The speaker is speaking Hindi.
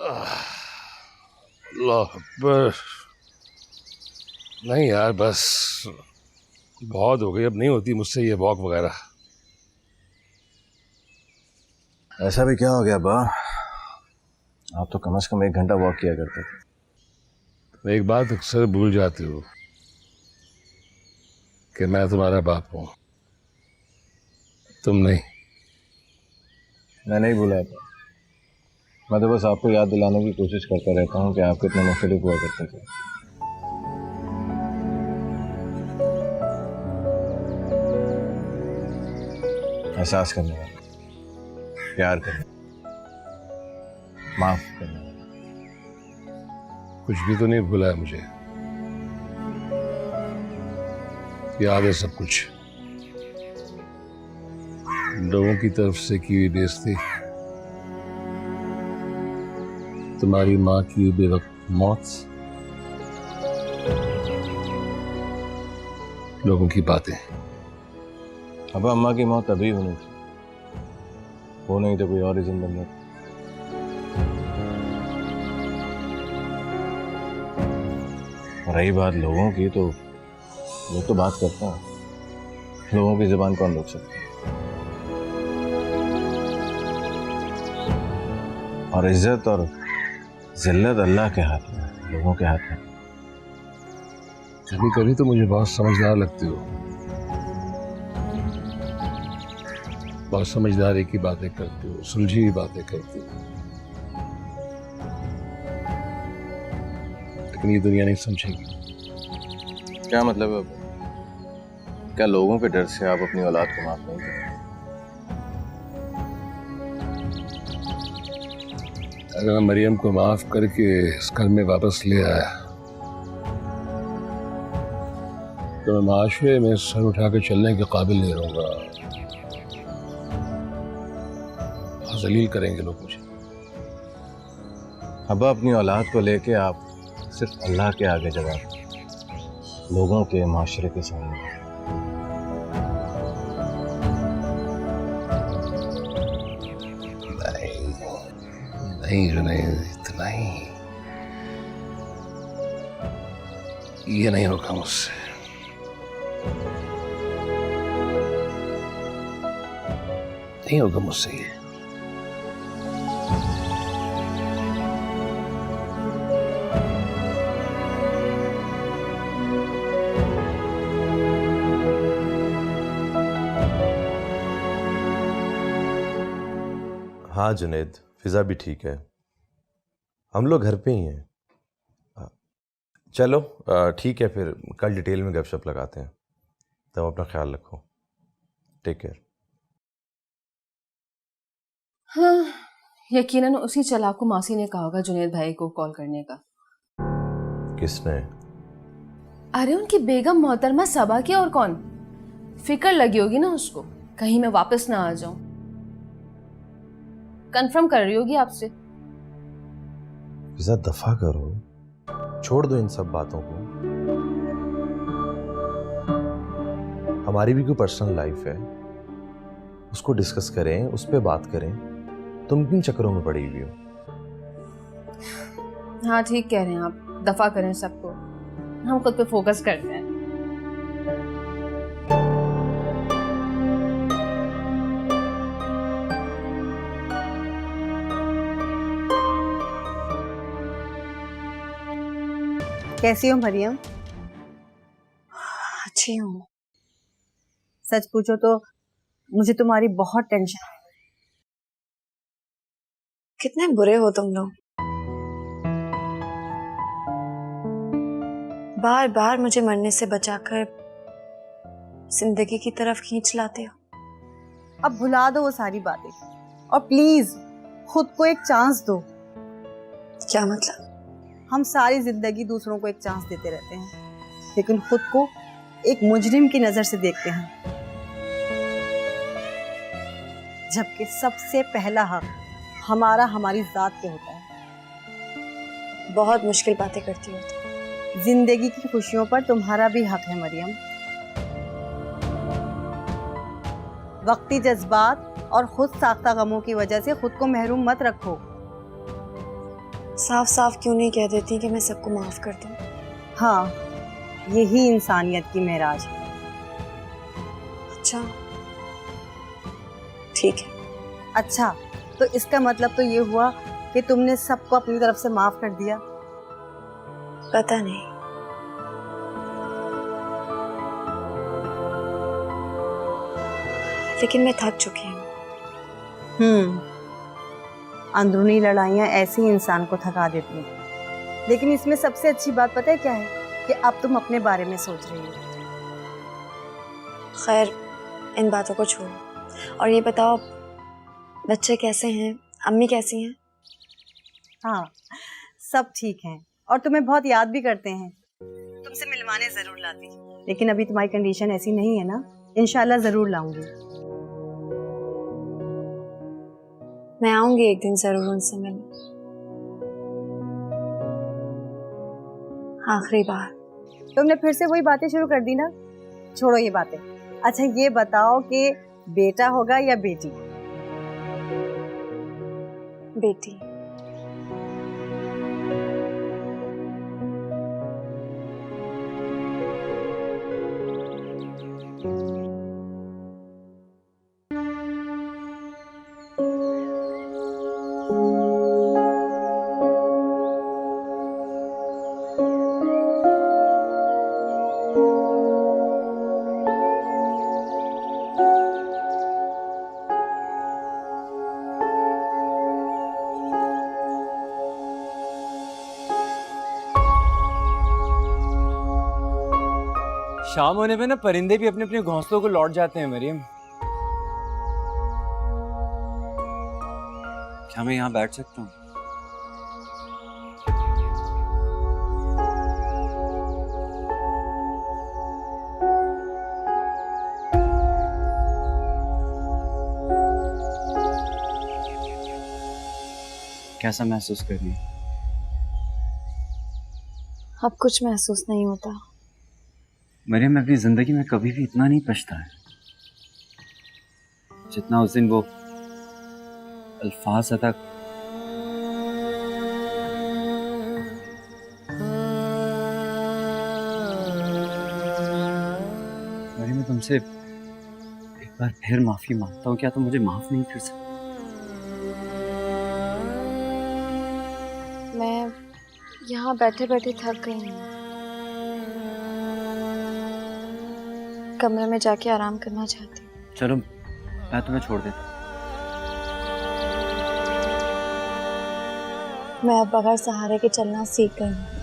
अल्लाह अकबर। नहीं यार, बस बहुत हो गई, अब नहीं होती मुझसे ये वॉक वगैरह। ऐसा भी क्या हो गया बा? आप तो कम से कम 1 घंटा वॉक किया करते थे। एक बात अक्सर भूल जाती हो कि मैं तुम्हारा बाप हूं, तुम नहीं। मैं नहीं भूला था। मैं तो बस आपको याद दिलाने की कोशिश करता रहता हूँ कि आप कितने मुख्तलिफ हुआ करते थे। एहसास करने वाला, प्यार करने, माफ करने वाला। कुछ भी तो नहीं भूला है मुझे, याद है सब कुछ। लोगों की तरफ से की हुई बेइज्जती, तुम्हारी माँ की बेवक्त मौत, लोगों की बातें। अब अम्मा की मौत तभी होनी थी, वो नहीं तो कोई और ही जिंदा नहीं। रही बात लोगों की, तो वो तो बात करता है, लोगों की जुबान कौन रोक सकता है। और इज्जत और जिल्लत अल्लाह के हाथ में, लोगों के हाथ में। कभी कभी तो मुझे बहुत समझदार लगती हो, बहुत समझदारी की बातें करती हो, सुलझी हुई बातें करती हो, लेकिन ये दुनिया नहीं समझेगी। क्या मतलब है? क्या लोगों के डर से आप अपनी औलाद को माफ नहीं करते? अगर मैं मरियम को माफ करके इस घर में वापस ले आया तो मैं माशरे में सर उठा के चलने के काबिल नहीं रहूंगा। जलील करेंगे लोग मुझे। अब अपनी औलाद को लेके आप सिर्फ अल्लाह के आगे जवाब, लोगों के माशरे के सामने। नहीं जुनैद, इतना ही ये नहीं होगा मुझसे। नहीं होगा मुझसे ये। हाँ जुनैद, फिजा भी ठीक है, हम लोग घर पे ही हैं। चलो ठीक है, फिर कल डिटेल में गपशप लगाते हैं। तब अपना ख्याल रखो, टेक केयर। हाँ, यकीनन उसी चालाकू मासी ने कहा होगा जुनैद भाई को कॉल करने का। किसने? अरे उनकी बेगम मोहतरमा सबा की, और कौन। फिक्र लगी होगी ना उसको, कहीं मैं वापस ना आ जाऊं। कंफर्म कर रही होगी आपसे। फिजा दफा करो, छोड़ दो इन सब बातों को। हमारी भी कोई पर्सनल लाइफ है, उसको डिस्कस करें, उस पर बात करें। तुम किन चक्करों में पड़ी हुई हो? हाँ ठीक कह रहे हैं आप, दफा करें सबको, हम खुद पे फोकस करते हैं। कैसी हो मरियम? अच्छी हूँ। सच पूछो तो मुझे तुम्हारी बहुत टेंशन है। कितने बुरे हो तुम लोग, बार बार मुझे मरने से बचाकर जिंदगी की तरफ खींच लाते हो। अब भुला दो वो सारी बातें और प्लीज खुद को एक चांस दो। क्या मतलब? हम सारी जिंदगी दूसरों को एक चांस देते रहते हैं, लेकिन खुद को एक मुजरिम की नजर से देखते हैं, जबकि सबसे पहला हक हमारा हमारी जात पे होता है। बहुत मुश्किल बातें करती हो तुम। जिंदगी की खुशियों पर तुम्हारा भी हक है मरियम। वक्ती जज्बात और खुद साख्ता गमों की वजह से खुद को महरूम मत रखो। साफ साफ क्यों नहीं कह देती कि मैं सबको माफ कर दूं? हाँ, यही इंसानियत की महराज है। अच्छा, ठीक है। अच्छा, तो इसका मतलब तो ये हुआ कि तुमने सबको अपनी तरफ से माफ कर दिया? पता नहीं। लेकिन मैं थक चुकी हूँ। अंदरूनी लड़ाइयाँ ऐसे ही इंसान को थका देती हैं। लेकिन इसमें सबसे अच्छी बात पता है क्या है? कि अब तुम अपने बारे में सोच रही हो। खैर, इन बातों को छोड़ो और ये बताओ, बच्चे कैसे हैं? अम्मी कैसी हैं? हाँ, सब ठीक हैं और तुम्हें बहुत याद भी करते हैं। तुमसे मिलवाने जरूर लाती, लेकिन अभी तुम्हारी कंडीशन ऐसी नहीं है ना। इंशाल्लाह जरूर लाऊंगी। मैं आऊंगी एक दिन जरूर उनसे मिलने। आखिरी बार। तुमने फिर से वही बातें शुरू कर दी ना। छोड़ो ये बातें। अच्छा, ये बताओ कि बेटा होगा या बेटी? बेटी। शाम होने पे ना परिंदे भी अपने अपने घोंसलों को लौट जाते हैं मरियम। क्या मैं यहाँ बैठ सकता हूँ? कैसा महसूस कर रही है? अब कुछ महसूस नहीं होता। मरियम, मैं अपनी जिंदगी में कभी भी इतना नहीं पछताया जितना उस दिन वो अल्फाज अदा। मरियम, मैं तुमसे एक बार फिर माफी मांगता हूँ। क्या तुम मुझे माफ नहीं कर सकते? मैं यहाँ बैठे बैठे थक गई हूँ। कमरे में जाके आराम करना चाहती हूँ। चलो, मैं तुम्हें छोड़ देता हूँ। मैं अब बगैर सहारे के चलना सीख गई हूँ।